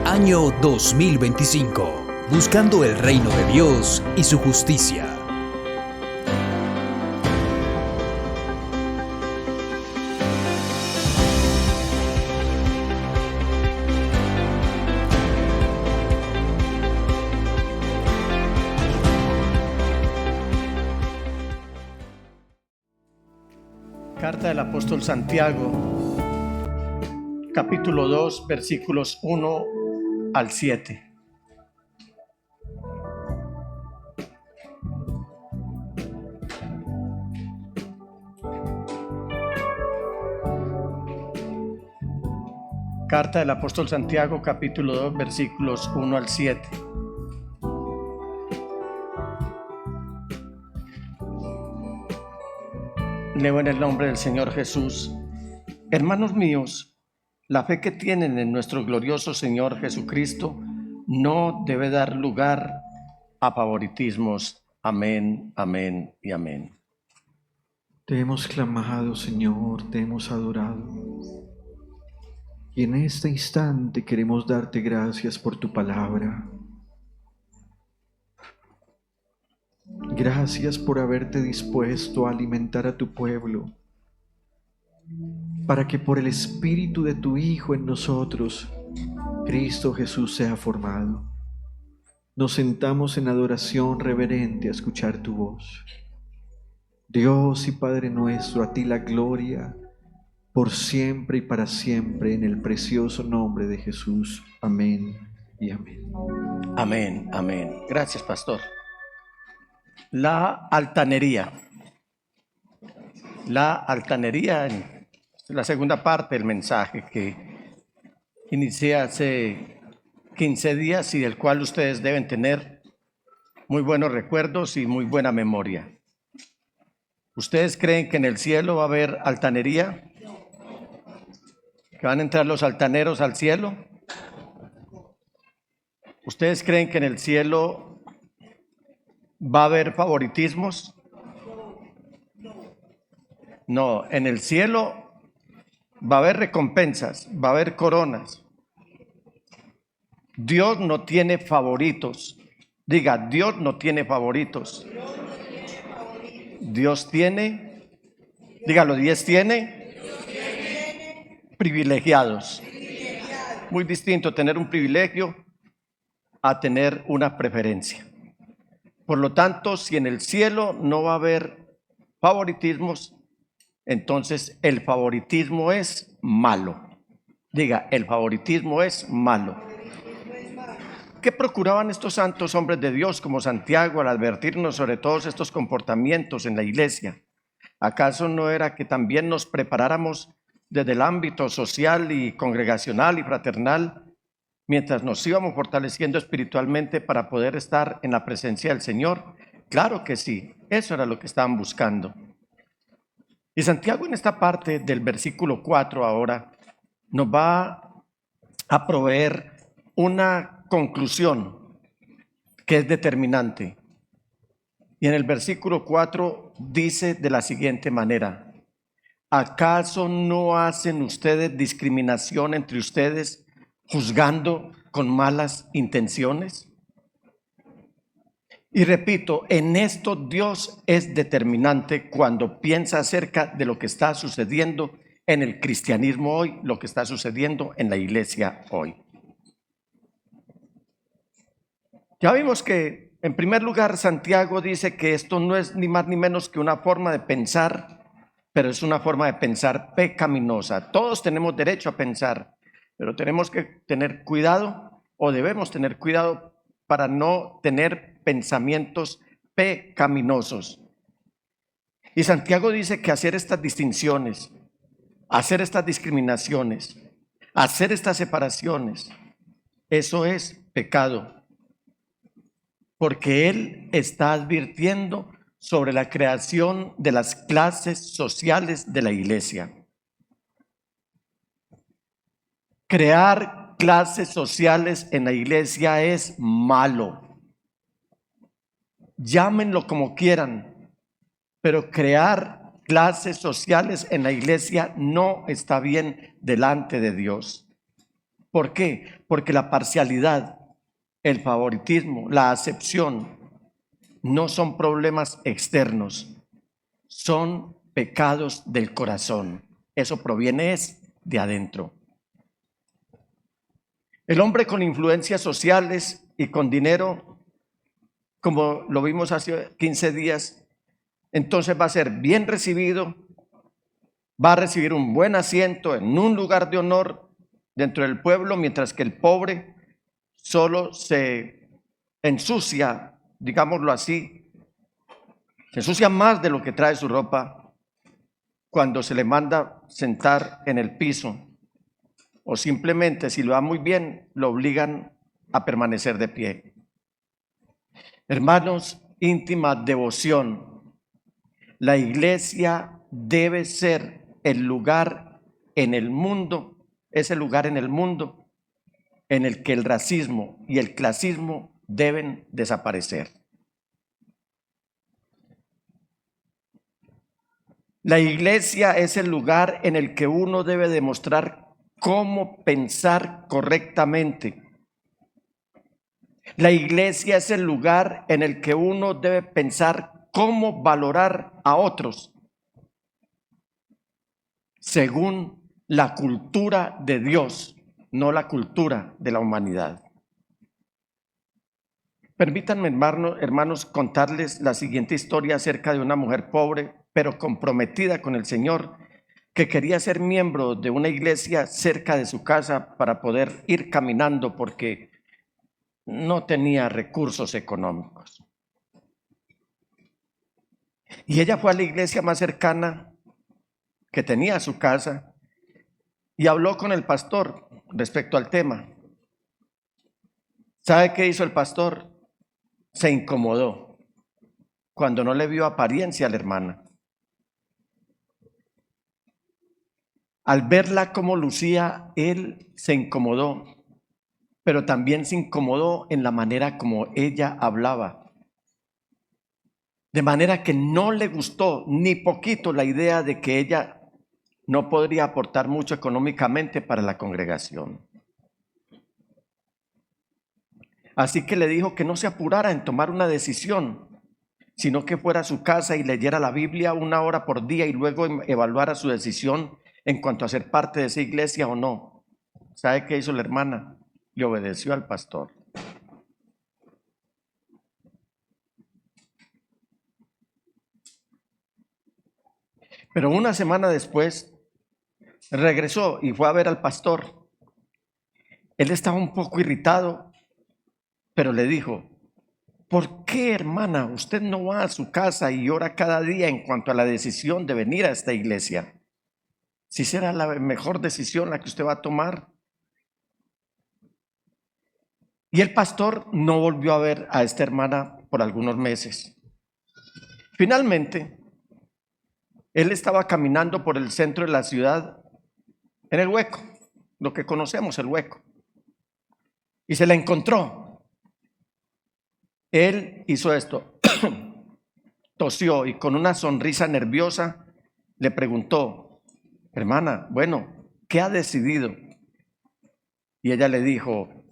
Año 2025. Buscando el reino de Dios y su justicia. Carta del apóstol Santiago, capítulo 2, versículos 1 al 7. Carta del apóstol Santiago, capítulo 2, versículos 1 al 7. Leo en el nombre del Señor Jesús. Hermanos míos, la fe que tienen en nuestro glorioso Señor Jesucristo no debe dar lugar a favoritismos. Amén, amén y amén. Te hemos clamado, Señor, te hemos adorado. Y en este instante queremos darte gracias por tu palabra. Gracias por haberte dispuesto a alimentar a tu pueblo, para que por el Espíritu de tu Hijo en nosotros, Cristo Jesús sea formado. Nos sentamos en adoración reverente a escuchar tu voz. Dios y Padre nuestro, a ti la gloria, por siempre y para siempre, en el precioso nombre de Jesús. Amén y amén. Amén, amén. Gracias, pastor. La altanería. La altanería en la segunda parte del mensaje que inicié hace 15 días y del cual ustedes deben tener muy buenos recuerdos y muy buena memoria. ¿Ustedes creen que en el cielo va a haber altanería? ¿Que van a entrar los altaneros al cielo? ¿Ustedes creen que en el cielo va a haber favoritismos? No, en el cielo va a haber recompensas, va a haber coronas. Dios no tiene favoritos. Diga, Dios no tiene favoritos. Dios tiene, dígalo, Dios tiene privilegiados. Muy distinto tener un privilegio a tener una preferencia. Por lo tanto, si en el cielo no va a haber favoritismos, entonces el favoritismo es malo. Diga, el favoritismo es malo. ¿Qué procuraban estos santos hombres de Dios como Santiago al advertirnos sobre todos estos comportamientos en la iglesia? ¿Acaso no era que también nos preparáramos desde el ámbito social y congregacional y fraternal mientras nos íbamos fortaleciendo espiritualmente para poder estar en la presencia del Señor? Claro que sí, eso era lo que estaban buscando. Y Santiago en esta parte del versículo 4 ahora nos va a proveer una conclusión que es determinante. Y en el versículo 4 dice de la siguiente manera: ¿acaso no hacen ustedes discriminación entre ustedes, juzgando con malas intenciones? Y repito, en esto Dios es determinante cuando piensa acerca de lo que está sucediendo en el cristianismo hoy, lo que está sucediendo en la iglesia hoy. Ya vimos que, en primer lugar, Santiago dice que esto no es ni más ni menos que una forma de pensar, pero es una forma de pensar pecaminosa. Todos tenemos derecho a pensar, pero tenemos que tener cuidado, o debemos tener cuidado, para no tener pensamientos pecaminosos. Y Santiago dice que hacer estas distinciones, hacer estas discriminaciones, hacer estas separaciones, eso es pecado. Porque él está advirtiendo sobre la creación de las clases sociales de la iglesia. Crear clases sociales en la iglesia es malo. Llámenlo como quieran, pero crear clases sociales en la iglesia no está bien delante de Dios. ¿Por qué? Porque la parcialidad, el favoritismo, la acepción no son problemas externos, son pecados del corazón. Eso proviene de adentro. El hombre con influencias sociales y con dinero, como lo vimos hace 15 días, entonces va a ser bien recibido, va a recibir un buen asiento en un lugar de honor dentro del pueblo, mientras que el pobre solo se ensucia, digámoslo así, se ensucia más de lo que trae su ropa cuando se le manda sentar en el piso, o simplemente, si lo va muy bien, lo obligan a permanecer de pie. Hermanos, íntima devoción. La iglesia debe ser el lugar en el mundo, ese lugar en el mundo en el que el racismo y el clasismo deben desaparecer. La iglesia es el lugar en el que uno debe demostrar cómo pensar correctamente. La iglesia es el lugar en el que uno debe pensar cómo valorar a otros según la cultura de Dios, no la cultura de la humanidad. Permítanme, hermanos, contarles la siguiente historia acerca de una mujer pobre, pero comprometida con el Señor, que quería ser miembro de una iglesia cerca de su casa para poder ir caminando porque no tenía recursos económicos. Y ella fue a la iglesia más cercana que tenía a su casa y habló con el pastor respecto al tema. ¿Sabe qué hizo el pastor? Se incomodó cuando no le vio apariencia a la hermana. Al verla como lucía, él se incomodó, pero también se incomodó en la manera como ella hablaba. De manera que no le gustó ni poquito la idea de que ella no podría aportar mucho económicamente para la congregación. Así que le dijo que no se apurara en tomar una decisión, sino que fuera a su casa y leyera la Biblia 1 hora por día y luego evaluara su decisión en cuanto a ser parte de esa iglesia o no. ¿Sabe qué hizo la hermana? Le obedeció al pastor. Pero una semana después regresó y fue a ver al pastor. Él estaba un poco irritado, pero le dijo: ¿por qué, hermana, usted no va a su casa y ora cada día en cuanto a la decisión de venir a esta iglesia? Si será la mejor decisión la que usted va a tomar. Y el pastor no volvió a ver a esta hermana por algunos meses. Finalmente, él estaba caminando por el centro de la ciudad en el Hueco, lo que conocemos, el Hueco, y se la encontró. Él hizo esto, tosió y con una sonrisa nerviosa le preguntó: hermana, bueno, ¿qué ha decidido? Y ella le dijo: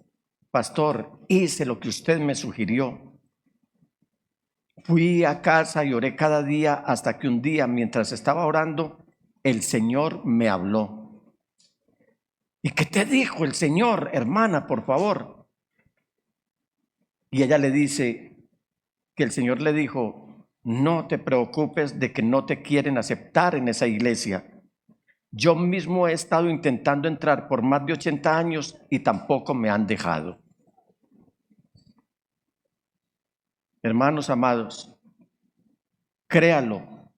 pastor, hice lo que usted me sugirió. Fui a casa y oré cada día hasta que un día, mientras estaba orando, el Señor me habló. ¿Y qué te dijo el Señor, hermana, por favor? Y ella le dice que el Señor le dijo: no te preocupes de que no te quieren aceptar en esa iglesia. Yo mismo he estado intentando entrar por más de 80 años y tampoco me han dejado. Hermanos amados, créalo,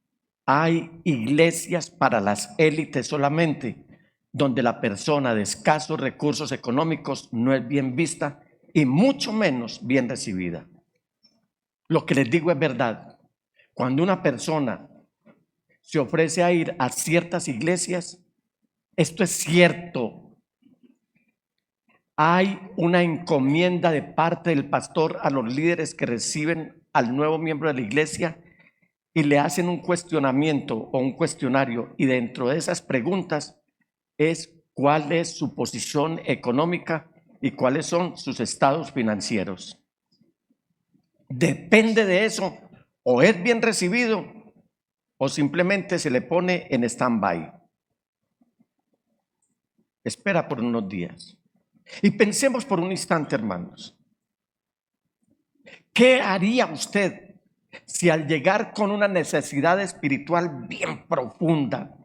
hay iglesias para las élites solamente, donde la persona de escasos recursos económicos no es bien vista y mucho menos bien recibida. Lo que les digo es verdad. Cuando una persona se ofrece a ir a ciertas iglesias, esto es cierto. Hay una encomienda de parte del pastor a los líderes que reciben al nuevo miembro de la iglesia y le hacen un cuestionamiento o un cuestionario, y dentro de esas preguntas es cuál es su posición económica y cuáles son sus estados financieros. Depende de eso, o es bien recibido o simplemente se le pone en stand-by. Espera por unos días. Y pensemos por un instante, hermanos. ¿Qué haría usted si al llegar con una necesidad espiritual bien profunda,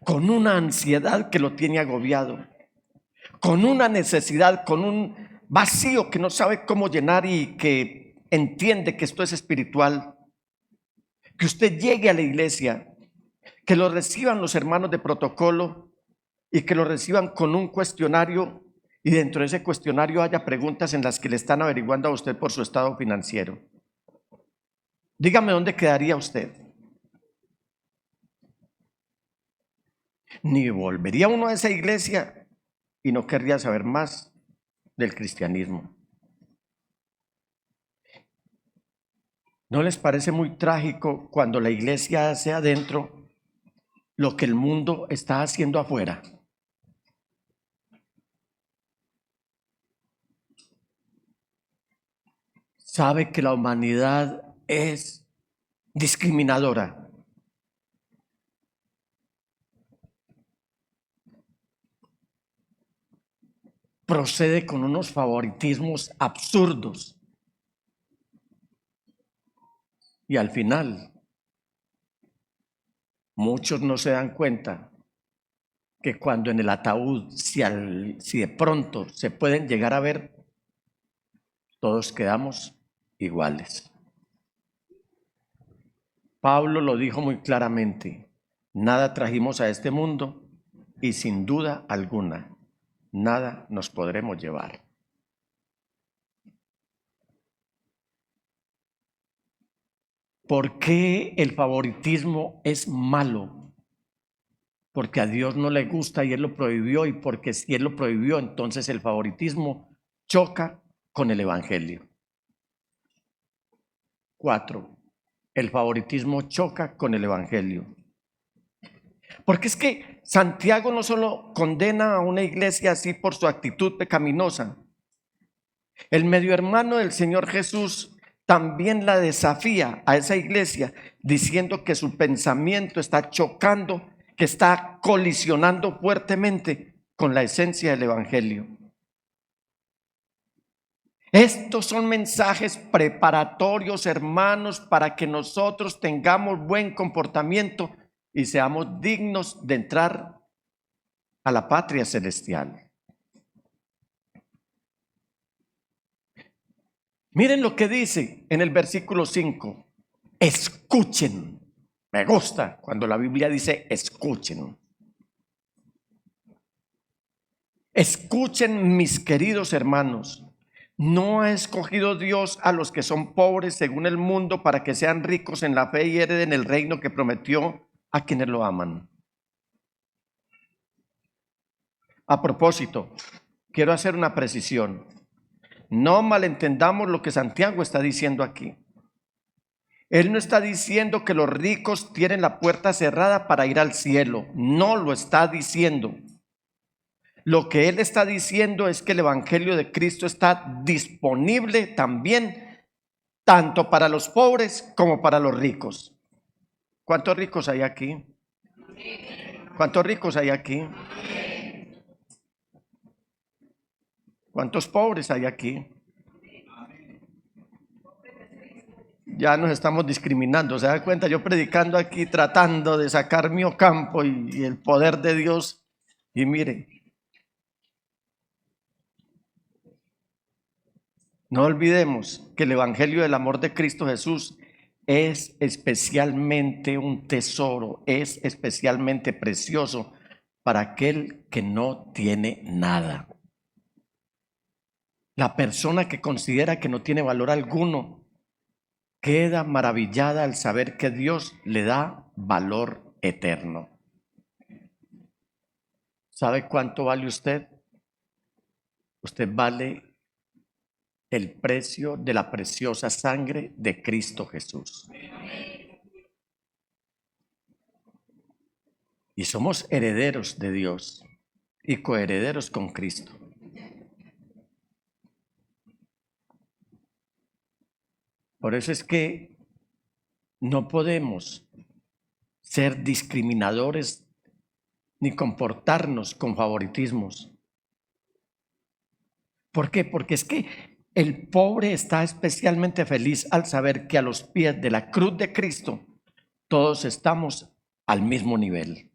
con una ansiedad que lo tiene agobiado, con una necesidad, con un vacío que no sabe cómo llenar y que entiende que esto es espiritual, que usted llegue a la iglesia, que lo reciban los hermanos de protocolo y que lo reciban con un cuestionario y dentro de ese cuestionario haya preguntas en las que le están averiguando a usted por su estado financiero? Dígame dónde quedaría usted. Ni volvería uno a esa iglesia y no querría saber más del cristianismo. ¿No les parece muy trágico cuando la iglesia hace adentro lo que el mundo está haciendo afuera? Sabe que la humanidad es discriminadora. Procede con unos favoritismos absurdos. Y al final, muchos no se dan cuenta que cuando en el ataúd, si de pronto se pueden llegar a ver, todos quedamos iguales. Pablo lo dijo muy claramente: nada trajimos a este mundo y sin duda alguna, nada nos podremos llevar. ¿Por qué el favoritismo es malo? Porque a Dios no le gusta y Él lo prohibió, y porque si Él lo prohibió, entonces el favoritismo choca con el Evangelio. 4. El favoritismo choca con el Evangelio. Porque es que Santiago no solo condena a una iglesia así por su actitud pecaminosa, el medio hermano del Señor Jesús también la desafía a esa iglesia diciendo que su pensamiento está chocando, que está colisionando fuertemente con la esencia del Evangelio. Estos son mensajes preparatorios, hermanos, para que nosotros tengamos buen comportamiento y seamos dignos de entrar a la patria celestial. Miren lo que dice en el versículo 5. Escuchen. Me gusta cuando la Biblia dice escuchen. Escuchen, mis queridos hermanos. ¿No ha escogido Dios a los que son pobres según el mundo para que sean ricos en la fe y hereden el reino que prometió a quienes lo aman? A propósito, quiero hacer una precisión. No malentendamos lo que Santiago está diciendo aquí. Él no está diciendo que los ricos tienen la puerta cerrada para ir al cielo. No lo está diciendo. Lo que él está diciendo es que el Evangelio de Cristo está disponible también, tanto para los pobres como para los ricos. ¿Cuántos ricos hay aquí? ¿Cuántos ricos hay aquí? ¿Cuántos pobres hay aquí? Ya nos estamos discriminando, ¿se da cuenta? Yo predicando aquí, tratando de sacar mi campo y el poder de Dios. Y mire, no olvidemos que el Evangelio del amor de Cristo Jesús es especialmente un tesoro, es especialmente precioso para aquel que no tiene nada. La persona que considera que no tiene valor alguno queda maravillada al saber que Dios le da valor eterno. ¿Sabe cuánto vale usted? Usted vale el precio de la preciosa sangre de Cristo Jesús. Y somos herederos de Dios. y coherederos con Cristo. Por eso es que no podemos ser discriminadores ni comportarnos con favoritismos. ¿Por qué? Porque es que el pobre está especialmente feliz al saber que a los pies de la cruz de Cristo todos estamos al mismo nivel.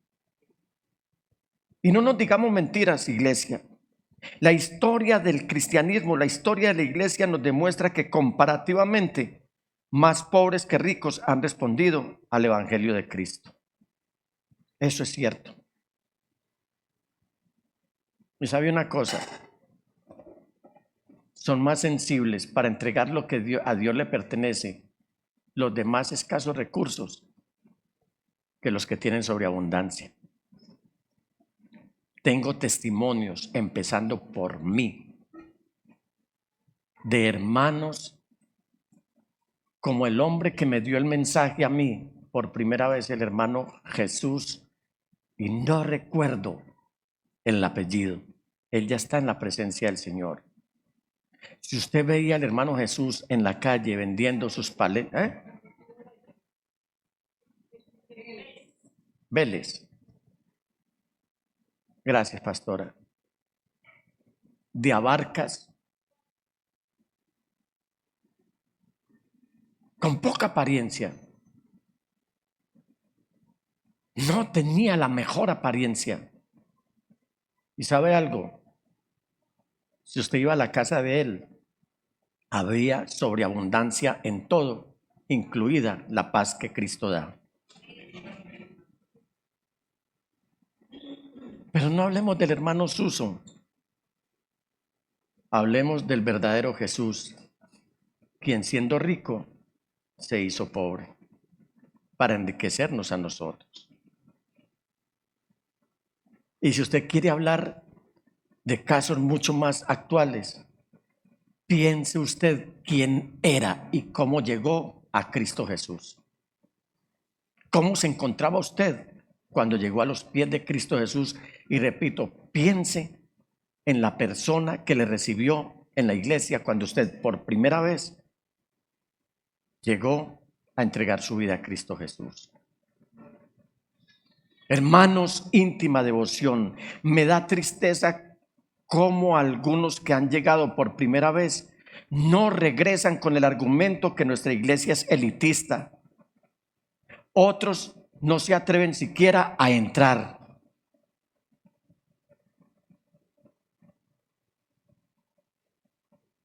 Y no nos digamos mentiras, iglesia. La historia del cristianismo, la historia de la iglesia nos demuestra que comparativamente más pobres que ricos han respondido al evangelio de Cristo. Eso es cierto. Y sabe una cosa, son más sensibles para entregar lo que a Dios le pertenece, los de más escasos recursos, que los que tienen sobreabundancia. Tengo testimonios, empezando por mí, de hermanos como el hombre que me dio el mensaje a mí por primera vez, el hermano Jesús, y no recuerdo el apellido. Él ya está en la presencia del Señor. Si usted veía al hermano Jesús en la calle vendiendo sus paletas, Vélez. Gracias, pastora. De Abarcas, con poca apariencia. No tenía la mejor apariencia. ¿Y sabe algo? Si usted iba a la casa de él, había sobreabundancia en todo, incluida la paz que Cristo da. Pero no hablemos del hermano Suso. Hablemos del verdadero Jesús, quien siendo rico se hizo pobre para enriquecernos a nosotros. Y si usted quiere hablar de casos mucho más actuales, piense usted quién era y cómo llegó a Cristo Jesús. ¿Cómo se encontraba usted cuando llegó a los pies de Cristo Jesús? Y repito, piense en la persona que le recibió en la iglesia cuando usted por primera vez llegó a entregar su vida a Cristo Jesús. Hermanos, íntima devoción, me da tristeza cómo algunos que han llegado por primera vez no regresan con el argumento que nuestra iglesia es elitista. Otros no se atreven siquiera a entrar.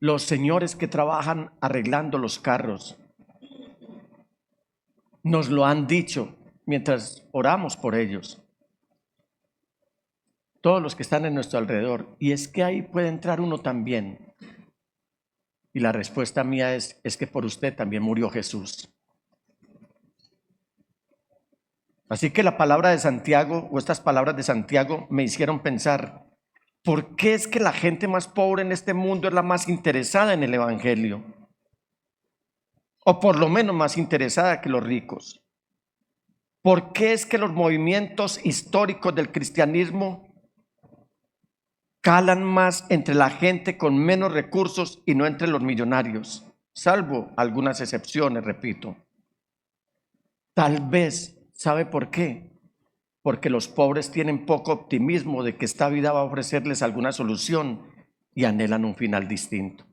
Los señores que trabajan arreglando los carros nos lo han dicho mientras oramos por ellos. Todos los que están en nuestro alrededor. Y es que ahí puede entrar uno también. Y la respuesta mía es que por usted también murió Jesús. Así que la palabra de Santiago, o estas palabras de Santiago, me hicieron pensar, ¿por qué es que la gente más pobre en este mundo es la más interesada en el evangelio? O por lo menos más interesada que los ricos. ¿Por qué es que los movimientos históricos del cristianismo calan más entre la gente con menos recursos y no entre los millonarios? Salvo algunas excepciones, repito. Tal vez, ¿sabe por qué? Porque los pobres tienen poco optimismo de que esta vida va a ofrecerles alguna solución y anhelan un final distinto.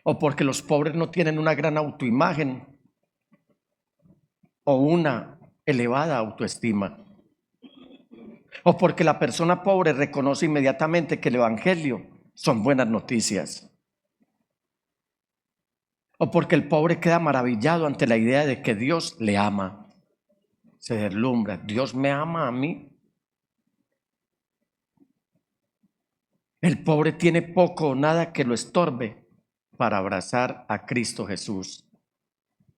O porque los pobres no tienen una gran autoimagen o una elevada autoestima. O porque la persona pobre reconoce inmediatamente que el evangelio son buenas noticias. O porque el pobre queda maravillado ante la idea de que Dios le ama. Se deslumbra, Dios me ama a mí. El pobre tiene poco o nada que lo estorbe para abrazar a Cristo Jesús.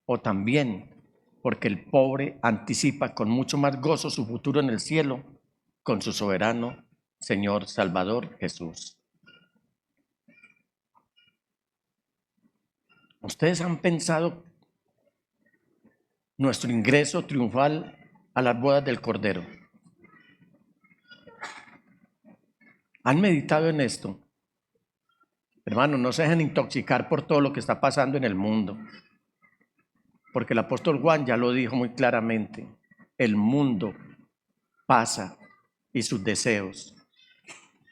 O también porque el pobre anticipa con mucho más gozo su futuro en el cielo con su soberano Señor Salvador Jesús. ¿Ustedes han pensado nuestro ingreso triunfal a las bodas del Cordero? ¿Han meditado en esto? Hermanos, no se dejen intoxicar por todo lo que está pasando en el mundo. Porque el apóstol Juan ya lo dijo muy claramente. El mundo pasa y sus deseos,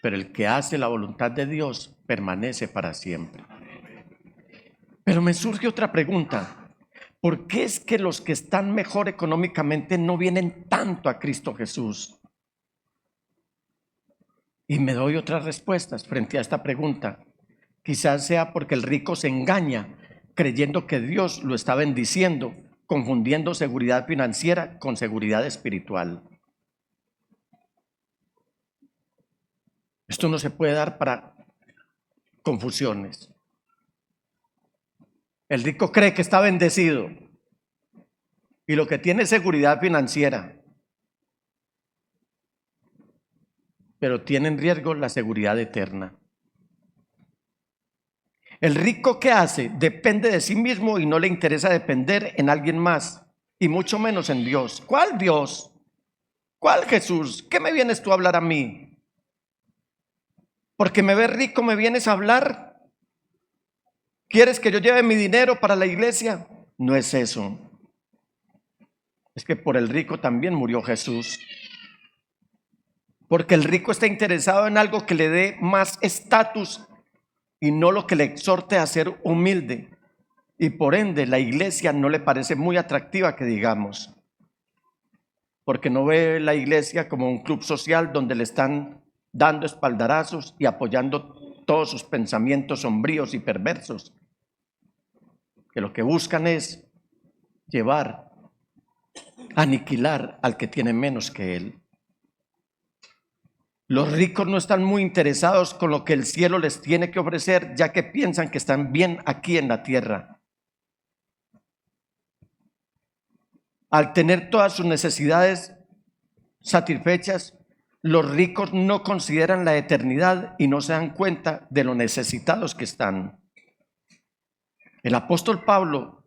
pero el que hace la voluntad de Dios permanece para siempre. Pero me surge otra pregunta. ¿Por qué es que los que están mejor económicamente no vienen tanto a Cristo Jesús? Y me doy otras respuestas frente a esta pregunta. Quizás sea porque el rico se engaña creyendo que Dios lo está bendiciendo, confundiendo seguridad financiera con seguridad espiritual. Esto no se puede dar para confusiones. El rico cree que está bendecido y lo que tiene es seguridad financiera, pero tiene en riesgo la seguridad eterna. El rico, ¿qué hace? Depende de sí mismo y no le interesa depender en alguien más, y mucho menos en Dios. ¿Cuál Dios? ¿Cuál Jesús? ¿Qué me vienes tú a hablar a mí? Porque me ves rico, ¿me vienes a hablar? ¿Quieres que yo lleve mi dinero para la iglesia? No es eso. Es que por el rico también murió Jesús. Porque el rico está interesado en algo que le dé más estatus y no lo que le exhorte a ser humilde. Y por ende la iglesia no le parece muy atractiva, que digamos. Porque no ve la iglesia como un club social donde le están dando espaldarazos y apoyando todos sus pensamientos sombríos y perversos, que lo que buscan es llevar, aniquilar al que tiene menos que él. Los ricos no están muy interesados con lo que el cielo les tiene que ofrecer, ya que piensan que están bien aquí en la tierra. Al tener todas sus necesidades satisfechas, los ricos no consideran la eternidad y no se dan cuenta de lo necesitados que están. El apóstol Pablo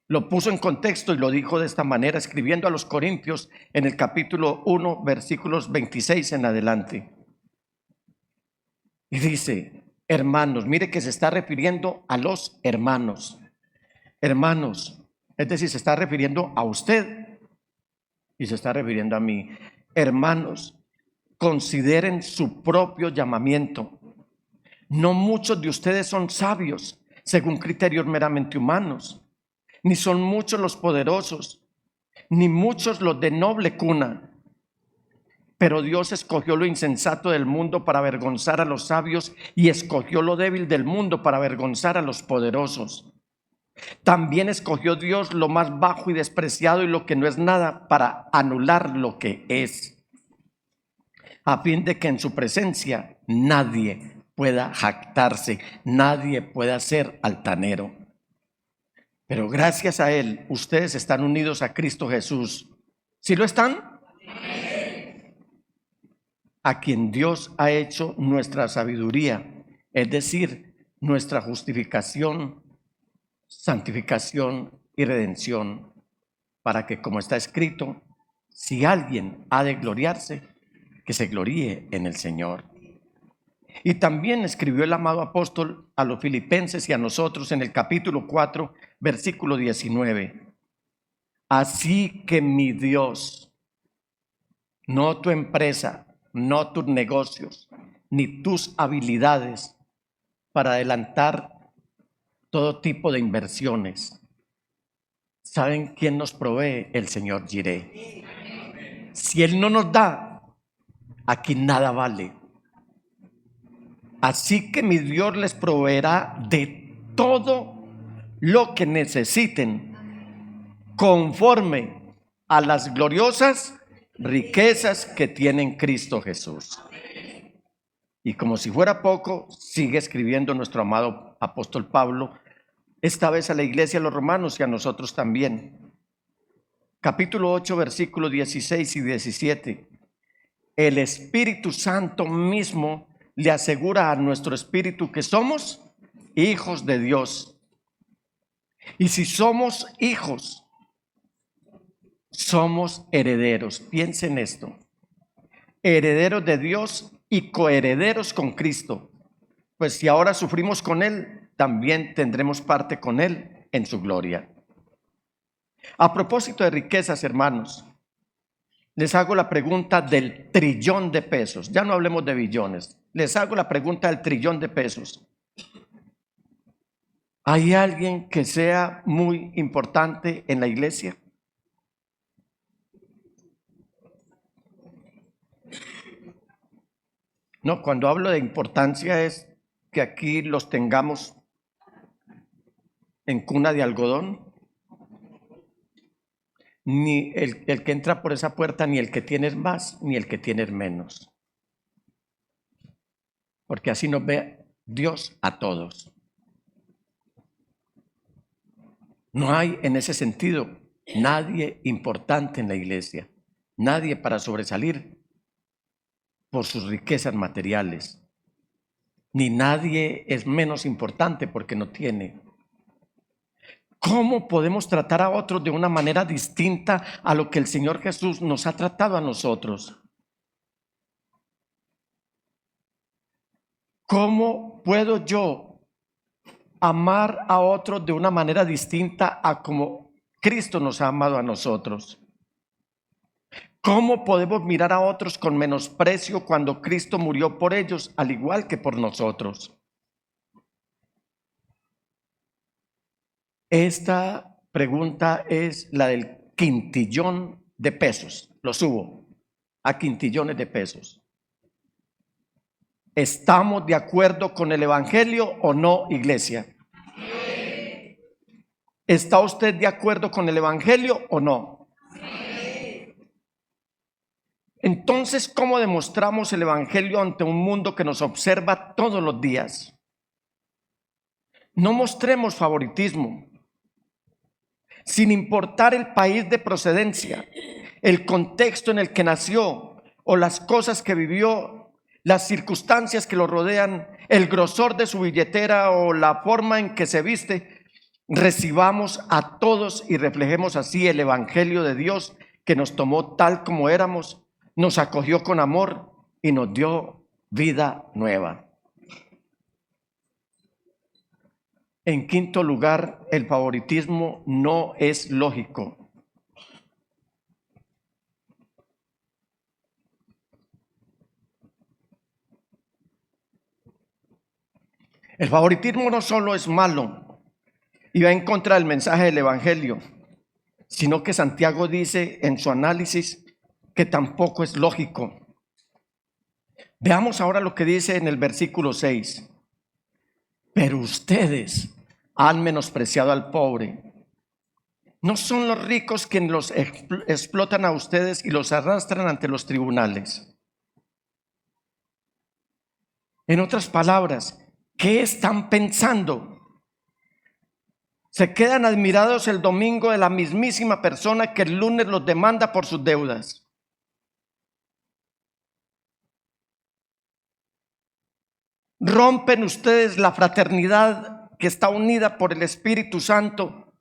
lo puso en contexto y lo dijo de esta manera, escribiendo a los Corintios en el capítulo 1, versículos 26 en adelante. Y dice: hermanos, mire que se está refiriendo a los hermanos. Hermanos, es decir, se está refiriendo a usted y se está refiriendo a mí. Hermanos, consideren su propio llamamiento. No muchos de ustedes son sabios según criterios meramente humanos, ni son muchos los poderosos, ni muchos los de noble cuna. Pero Dios escogió lo insensato del mundo para avergonzar a los sabios, y escogió lo débil del mundo para avergonzar a los poderosos. También escogió Dios lo más bajo y despreciado y lo que no es nada, para anular lo que es, a fin de que en su presencia nadie pueda jactarse, nadie pueda ser altanero. Pero gracias a Él, ustedes están unidos a Cristo Jesús. ¿Sí lo están? A quien Dios ha hecho nuestra sabiduría, es decir, nuestra justificación, santificación y redención, para que, como está escrito, si alguien ha de gloriarse, que se gloríe en el Señor. Y también escribió el amado apóstol a los filipenses y a nosotros en el capítulo 4, versículo 19. Así que mi Dios, no tu empresa, no tus negocios, ni tus habilidades para adelantar todo tipo de inversiones. ¿Saben quién nos provee? El Señor Jireh. Si Él no nos da, aquí nada vale. Así que mi Dios les proveerá de todo lo que necesiten, conforme a las gloriosas riquezas que tiene en Cristo Jesús. Y como si fuera poco, sigue escribiendo nuestro amado apóstol Pablo, esta vez a la iglesia de los romanos y a nosotros también. Capítulo 8, versículos 16 y 17. El Espíritu Santo mismo le asegura a nuestro espíritu que somos hijos de Dios. Y si somos hijos, somos herederos. Piensen esto: herederos de Dios y coherederos con Cristo, pues si ahora sufrimos con Él, también tendremos parte con Él en su gloria. A propósito de riquezas, hermanos, les hago la pregunta del trillón de pesos. Ya no hablemos de billones. Les hago la pregunta del trillón de pesos. ¿Hay alguien que sea muy importante en la iglesia? No, cuando hablo de importancia es que aquí los tengamos en cuna de algodón. Ni el que entra por esa puerta, ni el que tiene más, ni el que tiene menos. Porque así nos ve Dios a todos. No hay en ese sentido nadie importante en la iglesia, nadie para sobresalir por sus riquezas materiales, ni nadie es menos importante porque no tiene. ¿Cómo podemos tratar a otros de una manera distinta a lo que el Señor Jesús nos ha tratado a nosotros? ¿Cómo puedo yo amar a otros de una manera distinta a como Cristo nos ha amado a nosotros? ¿Cómo podemos mirar a otros con menosprecio cuando Cristo murió por ellos, al igual que por nosotros? Esta pregunta es la del quintillón de pesos. Lo subo a quintillones de pesos. ¿Estamos de acuerdo con el Evangelio o no, iglesia? ¿Está usted de acuerdo con el Evangelio o no? Entonces, ¿cómo demostramos el Evangelio ante un mundo que nos observa todos los días? No mostremos favoritismo. Sin importar el país de procedencia, el contexto en el que nació o las cosas que vivió, las circunstancias que lo rodean, el grosor de su billetera o la forma en que se viste, recibamos a todos y reflejemos así el Evangelio de Dios que nos tomó tal como éramos, nos acogió con amor y nos dio vida nueva. En quinto lugar, el favoritismo no es lógico. El favoritismo no solo es malo y va en contra del mensaje del Evangelio, sino que Santiago dice en su análisis que tampoco es lógico. Veamos ahora lo que dice en el versículo 6. Pero ustedes han menospreciado al pobre. No son los ricos quienes los explotan a ustedes y los arrastran ante los tribunales. En otras palabras, ¿qué están pensando? Se quedan admirados el domingo de la mismísima persona que el lunes los demanda por sus deudas. Rompen ustedes la fraternidad que está unida por el Espíritu Santo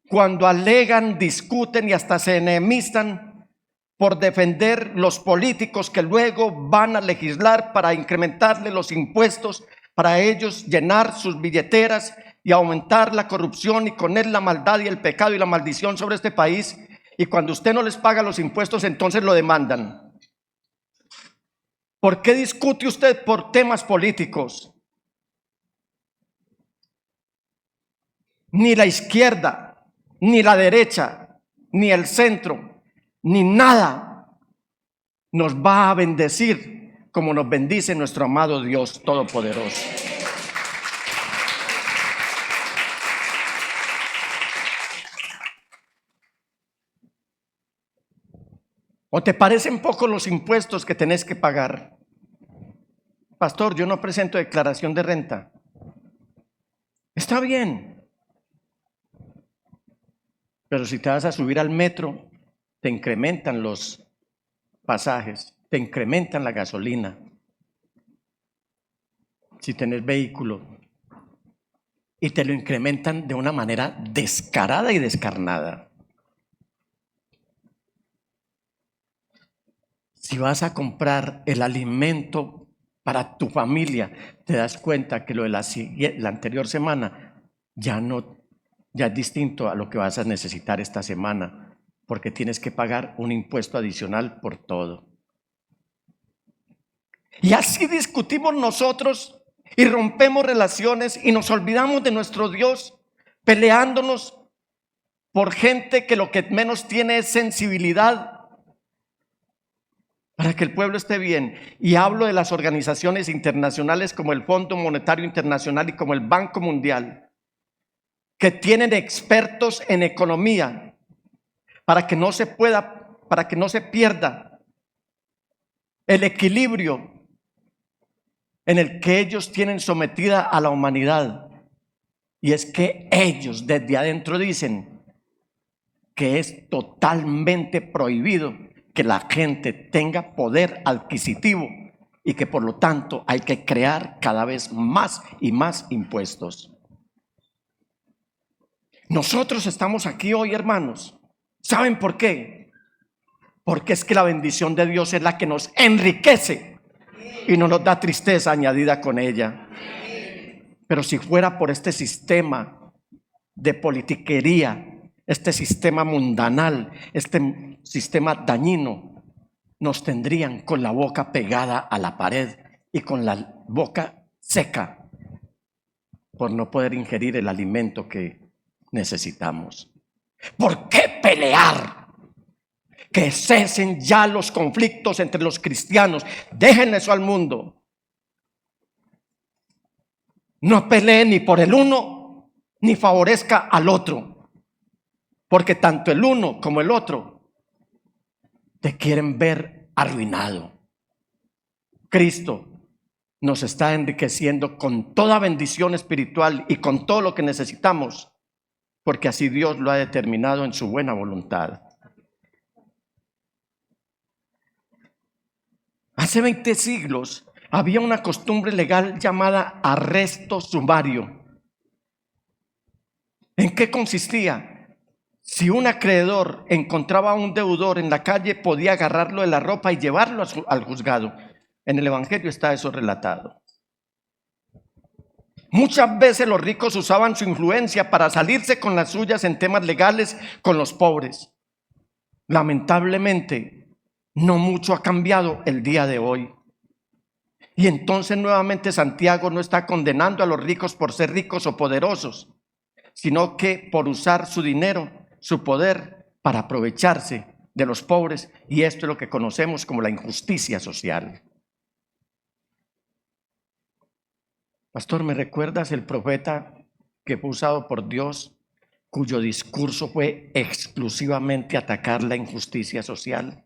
cuando alegan, discuten y hasta se enemistan por defender los políticos que luego van a legislar para incrementarle los impuestos, para ellos llenar sus billeteras y aumentar la corrupción y con él la maldad y el pecado y la maldición sobre este país. Y cuando usted no les paga los impuestos, entonces lo demandan. ¿Por qué discute usted por temas políticos? Ni la izquierda, ni la derecha, ni el centro, ni nada nos va a bendecir como nos bendice nuestro amado Dios Todopoderoso. ¿O te parecen pocos los impuestos que tenés que pagar? Pastor, yo no presento declaración de renta. Está bien. Pero si te vas a subir al metro, te incrementan los pasajes, te incrementan la gasolina. Si tenés vehículo, y te lo incrementan de una manera descarada y descarnada. Si vas a comprar el alimento para tu familia, te das cuenta que lo de la anterior semana ya es distinto a lo que vas a necesitar esta semana, porque tienes que pagar un impuesto adicional por todo. Y así discutimos nosotros y rompemos relaciones y nos olvidamos de nuestro Dios, peleándonos por gente que lo que menos tiene es sensibilidad para que el pueblo esté bien. Y hablo de las organizaciones internacionales como el Fondo Monetario Internacional y como el Banco Mundial, que tienen expertos en economía para que no se pierda el equilibrio en el que ellos tienen sometida a la humanidad. Y es que ellos desde adentro dicen que es totalmente prohibido que la gente tenga poder adquisitivo y que por lo tanto hay que crear cada vez más y más impuestos. Nosotros estamos aquí hoy, hermanos. ¿Saben por qué? Porque es que la bendición de Dios es la que nos enriquece y no nos da tristeza añadida con ella. Pero si fuera por este sistema de politiquería, este sistema mundanal, este sistema dañino, nos tendrían con la boca pegada a la pared y con la boca seca por no poder ingerir el alimento que necesitamos. ¿Por qué pelear? Que cesen ya los conflictos entre los cristianos. Dejen eso al mundo. No peleen ni por el uno ni favorezca al otro, porque tanto el uno como el otro te quieren ver arruinado. Cristo nos está enriqueciendo con toda bendición espiritual y con todo lo que necesitamos, porque así Dios lo ha determinado en su buena voluntad. Hace 20 siglos había una costumbre legal llamada arresto sumario. ¿En qué consistía? Si un acreedor encontraba a un deudor en la calle, podía agarrarlo de la ropa y llevarlo al juzgado. En el Evangelio está eso relatado. Muchas veces los ricos usaban su influencia para salirse con las suyas en temas legales con los pobres. Lamentablemente, no mucho ha cambiado el día de hoy. Y entonces nuevamente Santiago no está condenando a los ricos por ser ricos o poderosos, sino que por usar su dinero, su poder, para aprovecharse de los pobres. Y esto es lo que conocemos como la injusticia social. Pastor, ¿me recuerdas el profeta que fue usado por Dios, cuyo discurso fue exclusivamente atacar la injusticia social?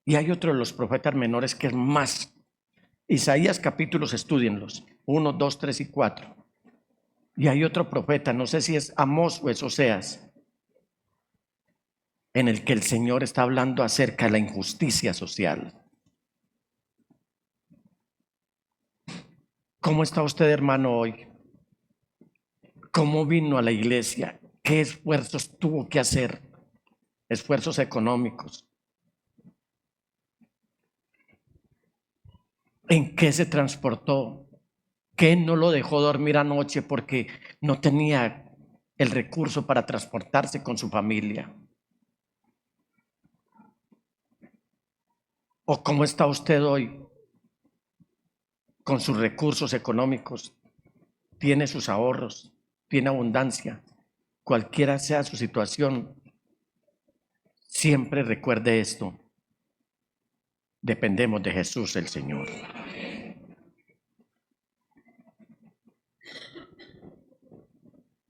Y hay otro de los profetas menores que es más. Isaías capítulos, estúdienlos, 1, 2, 3 y 4. Y hay otro profeta, no sé si es Amós o es Oseas, en el que el Señor está hablando acerca de la injusticia social. ¿Cómo está usted, hermano, hoy? ¿Cómo vino a la iglesia? ¿Qué esfuerzos tuvo que hacer? Esfuerzos económicos. ¿En qué se transportó? ¿Qué no lo dejó dormir anoche porque no tenía el recurso para transportarse con su familia? ¿O cómo está usted hoy con sus recursos económicos? ¿Tiene sus ahorros? ¿Tiene abundancia? Cualquiera sea su situación, siempre recuerde esto: dependemos de Jesús el Señor.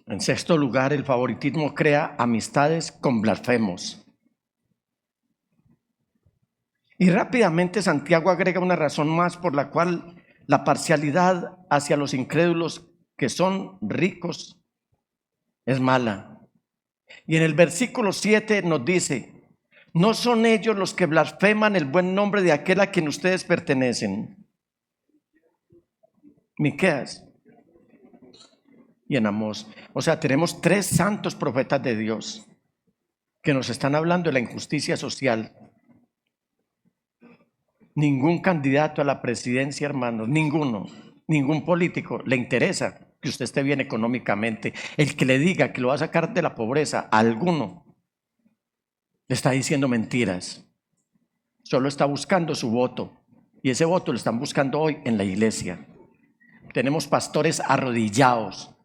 En sexto lugar, el favoritismo crea amistades con blasfemos. Y rápidamente Santiago agrega una razón más por la cual la parcialidad hacia los incrédulos que son ricos es mala. Y en el versículo 7 nos dice: ¿no son ellos los que blasfeman el buen nombre de aquel a quien ustedes pertenecen? Miqueas. y en Amós. O sea, tenemos 3 santos profetas de Dios que nos están hablando de la injusticia social. Ningún candidato a la presidencia, hermanos, ningún político le interesa que usted esté bien económicamente. El que le diga que lo va a sacar de la pobreza a alguno, le está diciendo mentiras. Solo está buscando su voto. Y ese voto lo están buscando hoy en la iglesia. Tenemos pastores arrodillados,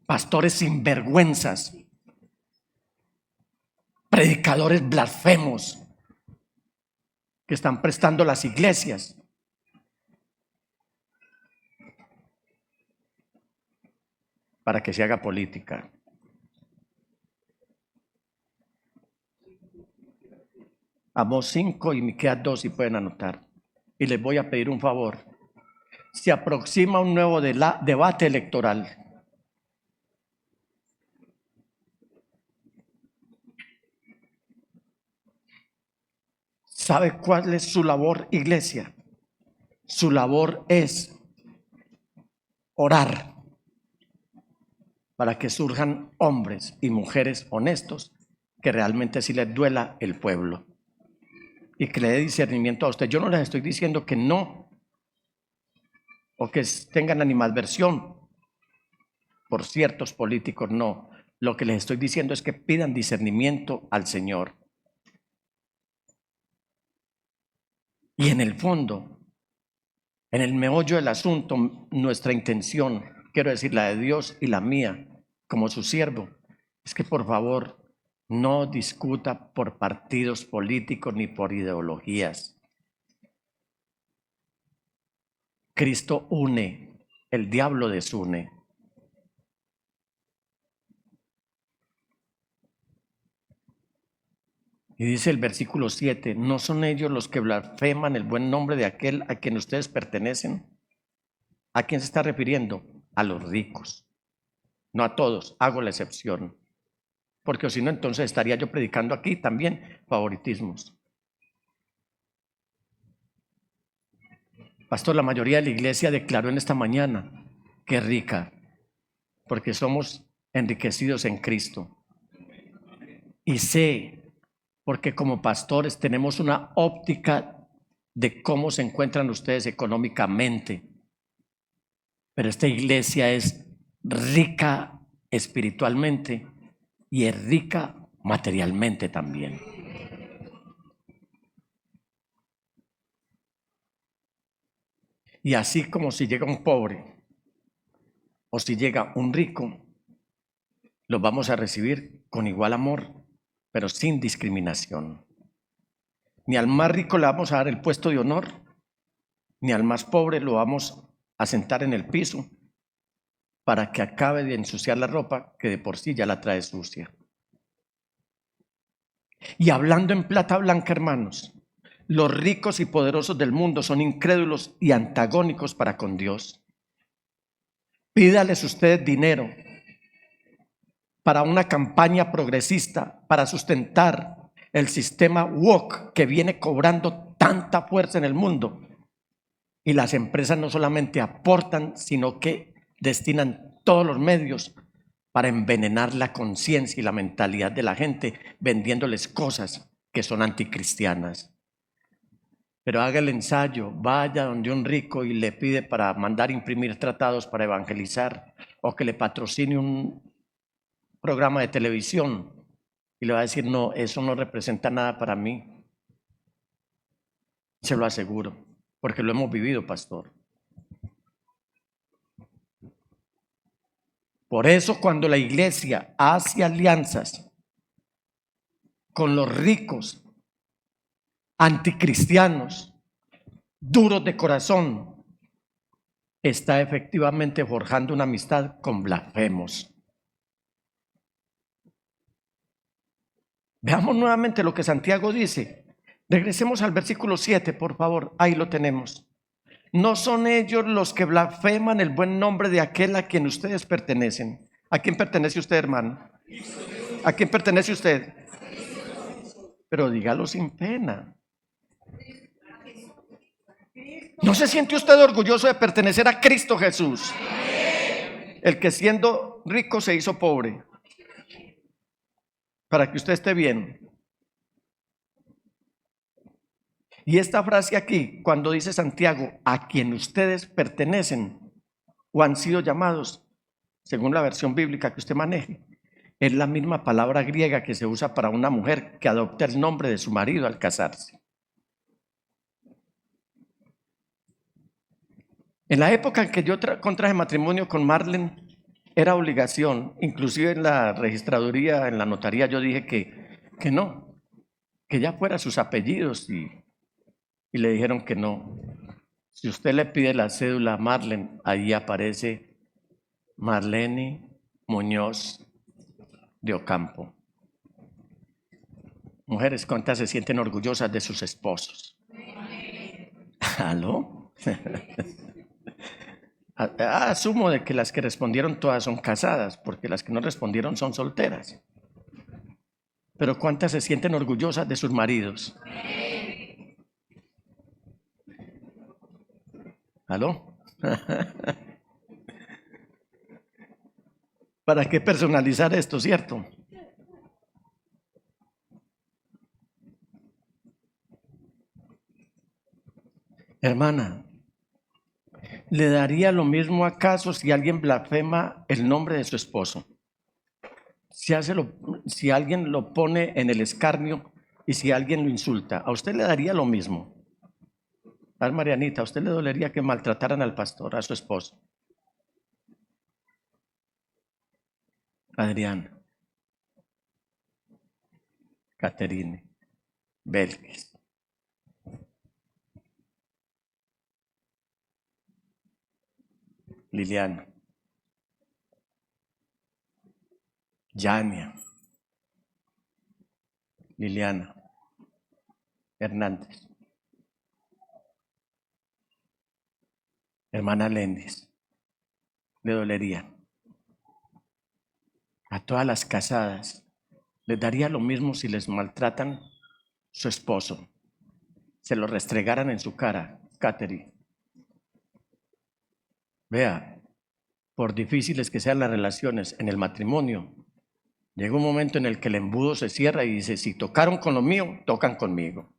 pastores sinvergüenzas, predicadores blasfemos que están prestando las iglesias para que se haga política. Amós 5 y Miqueas 2, si pueden anotar. Y les voy a pedir un favor. Se aproxima un nuevo debate electoral. ¿Sabe cuál es su labor, iglesia? Su labor es orar para que surjan hombres y mujeres honestos que realmente sí les duela el pueblo y que le dé discernimiento a usted. Yo no les estoy diciendo que no o que tengan animadversión por ciertos políticos, no. Lo que les estoy diciendo es que pidan discernimiento al Señor. Y en el fondo, en el meollo del asunto, nuestra intención, quiero decir la de Dios y la mía, como su siervo, es que por favor no discuta por partidos políticos ni por ideologías. Cristo une, el diablo desune. Y dice el versículo 7, ¿no son ellos los que blasfeman el buen nombre de aquel a quien ustedes pertenecen? ¿A quién se está refiriendo? A los ricos. No a todos, hago la excepción. Porque si no, entonces estaría yo predicando aquí también favoritismos. Pastor, la mayoría de la iglesia declaró en esta mañana que es rica, porque somos enriquecidos en Cristo. Y sé, porque como pastores tenemos una óptica de cómo se encuentran ustedes económicamente. Pero esta iglesia es rica espiritualmente y es rica materialmente también. Y así como si llega un pobre o si llega un rico, los vamos a recibir con igual amor, pero sin discriminación. Ni al más rico le vamos a dar el puesto de honor, ni al más pobre lo vamos a sentar en el piso para que acabe de ensuciar la ropa que de por sí ya la trae sucia. Y hablando en plata blanca, hermanos, los ricos y poderosos del mundo son incrédulos y antagónicos para con Dios. Pídales usted dinero para una campaña progresista, para sustentar el sistema woke que viene cobrando tanta fuerza en el mundo. Y las empresas no solamente aportan, sino que destinan todos los medios para envenenar la conciencia y la mentalidad de la gente, vendiéndoles cosas que son anticristianas. Pero haga el ensayo, vaya donde un rico y le pide para mandar imprimir tratados para evangelizar, o que le patrocine un programa de televisión, y le va a decir, no, eso no representa nada para mí. Se lo aseguro, porque lo hemos vivido, pastor. Por eso cuando la iglesia hace alianzas con los ricos, anticristianos, duros de corazón, está efectivamente forjando una amistad con blasfemos. Veamos nuevamente lo que Santiago dice. Regresemos al versículo 7, por favor. Ahí lo tenemos. ¿No son ellos los que blasfeman el buen nombre de aquel a quien ustedes pertenecen? ¿A quién pertenece usted, hermano? ¿A quién pertenece usted? Pero dígalo sin pena. ¿No se siente usted orgulloso de pertenecer a Cristo Jesús? El que siendo rico se hizo pobre, para que usted esté bien. Y esta frase aquí, cuando dice Santiago, a quien ustedes pertenecen o han sido llamados, según la versión bíblica que usted maneje, es la misma palabra griega que se usa para una mujer que adopta el nombre de su marido al casarse. En la época en que yo contraje matrimonio con Marlene, era obligación, inclusive en la registraduría, en la notaría, yo dije que no, que ya fuera sus apellidos y le dijeron que no. Si usted le pide la cédula a Marlene, ahí aparece Marlene Muñoz de Ocampo. Mujeres, ¿cuántas se sienten orgullosas de sus esposos? ¿Aló? Asumo de que las que respondieron todas son casadas, porque las que no respondieron son solteras. Pero ¿cuántas se sienten orgullosas de sus maridos? ¿Aló? ¿Para qué personalizar esto, cierto? Hermana, ¿le daría lo mismo acaso si alguien blasfema el nombre de su esposo? Si alguien lo pone en el escarnio y si alguien lo insulta, ¿a usted le daría lo mismo? A ver, Marianita, ¿a usted le dolería que maltrataran al pastor, a su esposo? Adrián, Caterine, Belkis. Liliana, Yania, Liliana, Hernández, hermana Lendis, le dolería. A todas las casadas, les daría lo mismo si les maltratan su esposo, se lo restregaran en su cara, Catherine. Vea, por difíciles que sean las relaciones en el matrimonio, llega un momento en el que el embudo se cierra y dice, si tocaron con lo mío, tocan conmigo.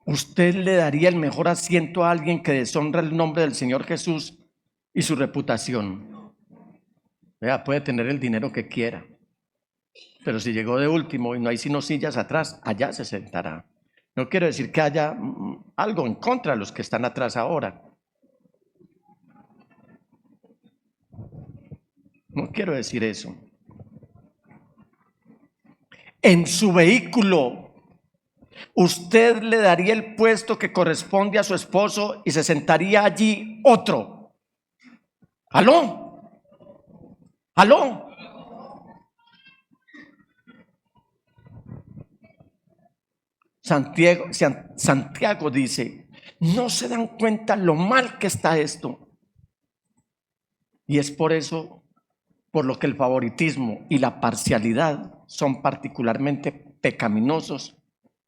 ¿Usted le daría el mejor asiento a alguien que deshonra el nombre del Señor Jesús y su reputación? Vea, puede tener el dinero que quiera, pero si llegó de último y no hay sino sillas atrás, allá se sentará. No quiero decir que haya algo en contra de los que están atrás ahora. No quiero decir eso. En su vehículo, usted le daría el puesto que corresponde a su esposo y se sentaría allí otro. ¿Aló? ¿Aló? Santiago dice, no se dan cuenta lo mal que está esto. Y es por eso, por lo que el favoritismo y la parcialidad son particularmente pecaminosos,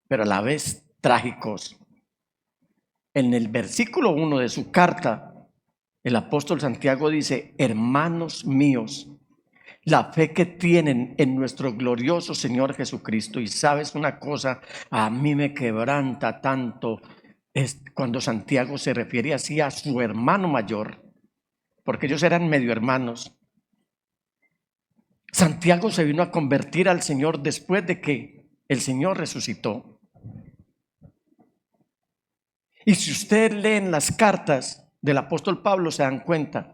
pero a la vez trágicos. En el versículo 1 de su carta, el apóstol Santiago dice, hermanos míos, la fe que tienen en nuestro glorioso Señor Jesucristo. Y sabes una cosa, a mí me quebranta tanto es cuando Santiago se refiere así a su hermano mayor, porque ellos eran medio hermanos. Santiago se vino a convertir al Señor después de que el Señor resucitó. Y si ustedes leen las cartas del apóstol Pablo, se dan cuenta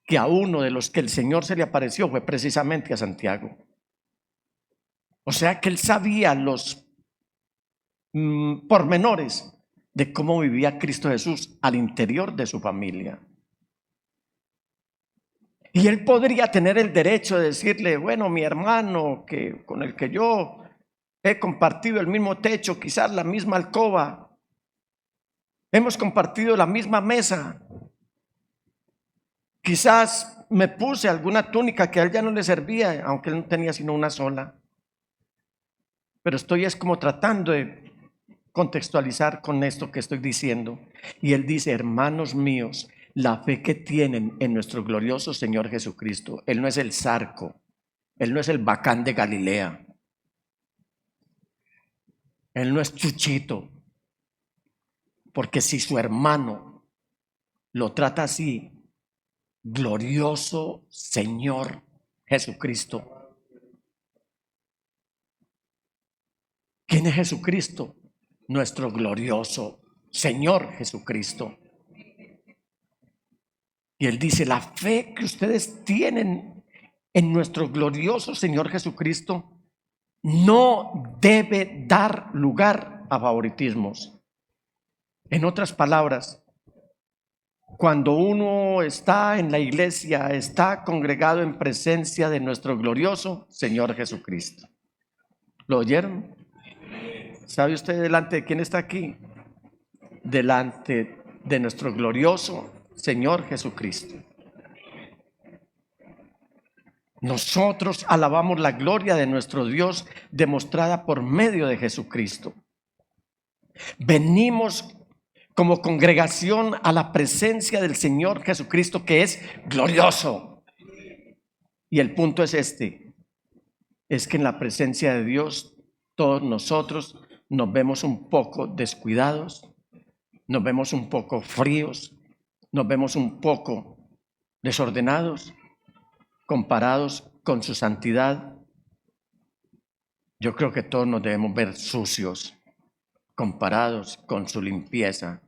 que a uno de los que el Señor se le apareció fue precisamente a Santiago. O sea que él sabía los pormenores de cómo vivía Cristo Jesús al interior de su familia. Y él podría tener el derecho de decirle, bueno, mi hermano con el que yo he compartido el mismo techo, quizás la misma alcoba, hemos compartido la misma mesa, quizás me puse alguna túnica que a él ya no le servía, aunque él no tenía sino una sola. Pero estoy es como tratando de contextualizar con esto que estoy diciendo. Y él dice: hermanos míos, la fe que tienen en nuestro glorioso Señor Jesucristo, Él no es el Zarco, Él no es el Bacán de Galilea, Él no es Chuchito, porque si su hermano lo trata así, glorioso Señor Jesucristo. ¿Quién es Jesucristo? Nuestro glorioso Señor Jesucristo. Y él dice: la fe que ustedes tienen en nuestro glorioso Señor Jesucristo no debe dar lugar a favoritismos. En otras palabras, cuando uno está en la iglesia, está congregado en presencia de nuestro glorioso Señor Jesucristo. ¿Lo oyeron? ¿Sabe usted delante de quién está aquí? Delante de nuestro glorioso Señor Jesucristo. Nosotros alabamos la gloria de nuestro Dios demostrada por medio de Jesucristo. Venimos como congregación a la presencia del Señor Jesucristo, que es glorioso. Y el punto es este: es que en la presencia de Dios todos nosotros nos vemos un poco descuidados, nos vemos un poco fríos, nos vemos un poco desordenados comparados con su santidad. Yo creo que todos nos debemos ver sucios comparados con su limpieza,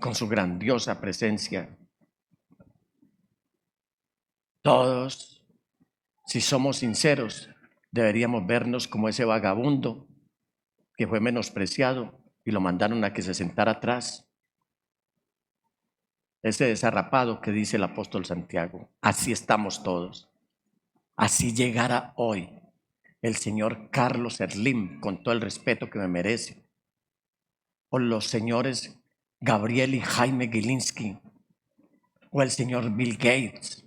con su grandiosa presencia. Todos, si somos sinceros, deberíamos vernos como ese vagabundo que fue menospreciado y lo mandaron a que se sentara atrás. Ese desarrapado que dice el apóstol Santiago. Así estamos todos. Así llegara hoy el señor Carlos Slim, con todo el respeto que me merece, o los señores Gabriel y Jaime Gilinski, o el señor Bill Gates,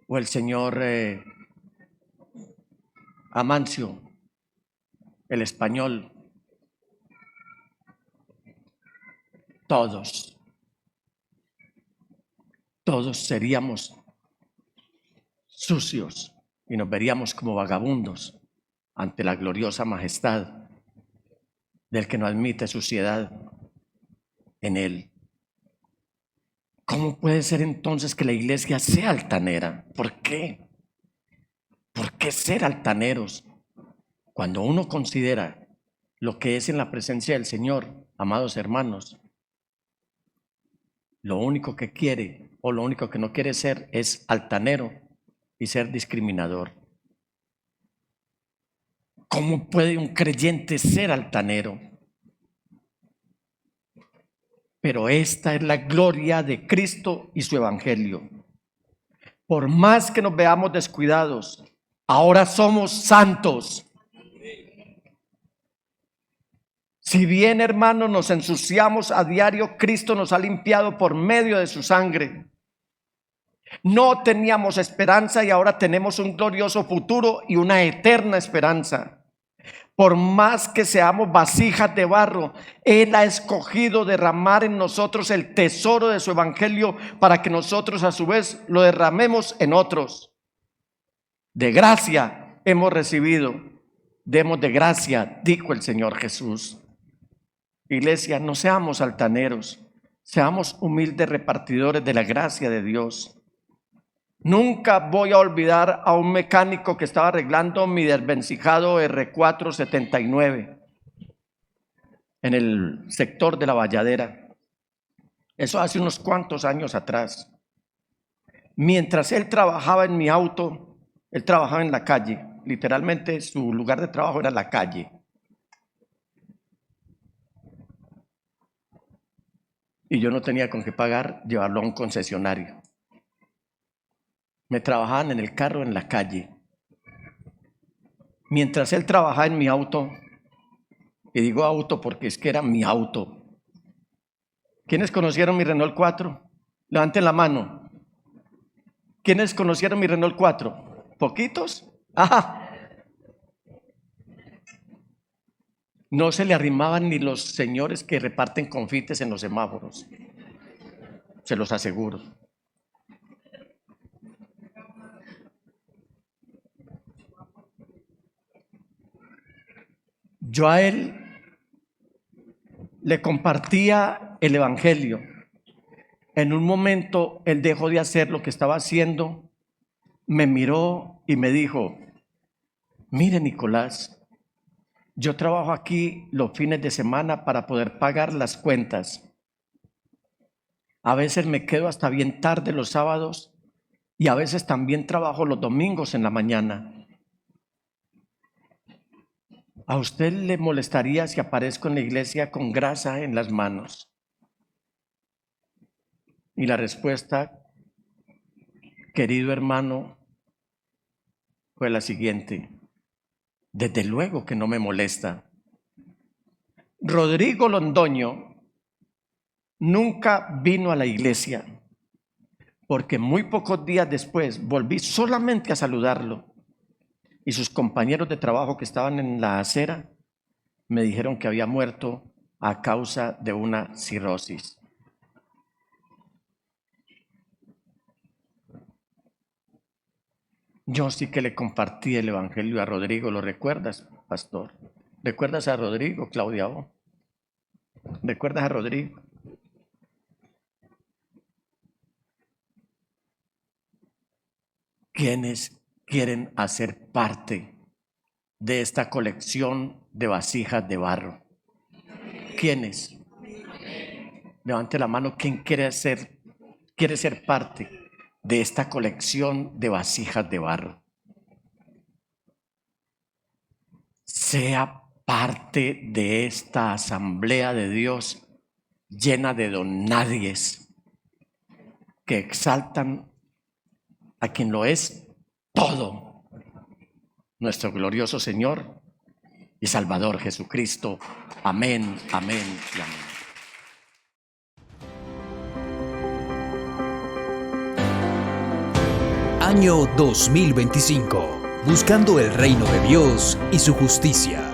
o el señor Amancio, el español. Todos seríamos sucios y nos veríamos como vagabundos ante la gloriosa majestad del que no admite suciedad en él. ¿Cómo puede ser entonces que la iglesia sea altanera? ¿Por qué? ¿Por qué ser altaneros? Cuando uno considera lo que es en la presencia del Señor, amados hermanos, lo único que quiere o lo único que no quiere ser es altanero y ser discriminador. ¿Cómo puede un creyente ser altanero? Pero esta es la gloria de Cristo y su evangelio. Por más que nos veamos descuidados, ahora somos santos. Si bien, hermanos, nos ensuciamos a diario, Cristo nos ha limpiado por medio de su sangre. No teníamos esperanza y ahora tenemos un glorioso futuro y una eterna esperanza. Por más que seamos vasijas de barro, Él ha escogido derramar en nosotros el tesoro de su evangelio para que nosotros a su vez lo derramemos en otros. De gracia hemos recibido, demos de gracia, dijo el Señor Jesús. Iglesia, no seamos altaneros, seamos humildes repartidores de la gracia de Dios. Nunca voy a olvidar a un mecánico que estaba arreglando mi desvencijado R479 en el sector de la Valladera. Eso hace unos cuantos años atrás. Mientras él trabajaba en mi auto, él trabajaba en la calle. Literalmente su lugar de trabajo era la calle. Y yo no tenía con qué pagar llevarlo a un concesionario. Me trabajaban en el carro en la calle. Mientras él trabajaba en mi auto, y digo auto porque es que era mi auto. ¿Quiénes conocieron mi Renault 4? Levanten la mano. ¿Quiénes conocieron mi Renault 4? ¿Poquitos? Ajá. no se le arrimaban ni los señores que reparten confites en los semáforos. Se los aseguro. Yo a él le compartía el evangelio. En un momento él dejó de hacer lo que estaba haciendo, me miró y me dijo: mire, Nicolás, yo trabajo aquí los fines de semana para poder pagar las cuentas. A veces me quedo hasta bien tarde los sábados y a veces también trabajo los domingos en la mañana. ¿A usted le molestaría si aparezco en la iglesia con grasa en las manos? Y la respuesta, querido hermano, fue la siguiente: desde luego que no me molesta. Rodrigo Londoño nunca vino a la iglesia, porque muy pocos días después volví solamente a saludarlo. Y sus compañeros de trabajo que estaban en la acera me dijeron que había muerto a causa de una cirrosis. Yo sí que le compartí el evangelio a Rodrigo. ¿Lo recuerdas, pastor? ¿Recuerdas a Rodrigo, Claudia? ¿Recuerdas a Rodrigo? ¿Quiénes quieren hacer parte de esta colección de vasijas de barro? ¿Quiénes? Levante la mano. ¿Quién quiere ser parte de esta colección de vasijas de barro? Sea parte de esta asamblea de Dios llena de donadies que exaltan a quien lo es todo, nuestro glorioso Señor y Salvador Jesucristo. Amén, amén y amén. Año 2025. Buscando el reino de Dios y su justicia.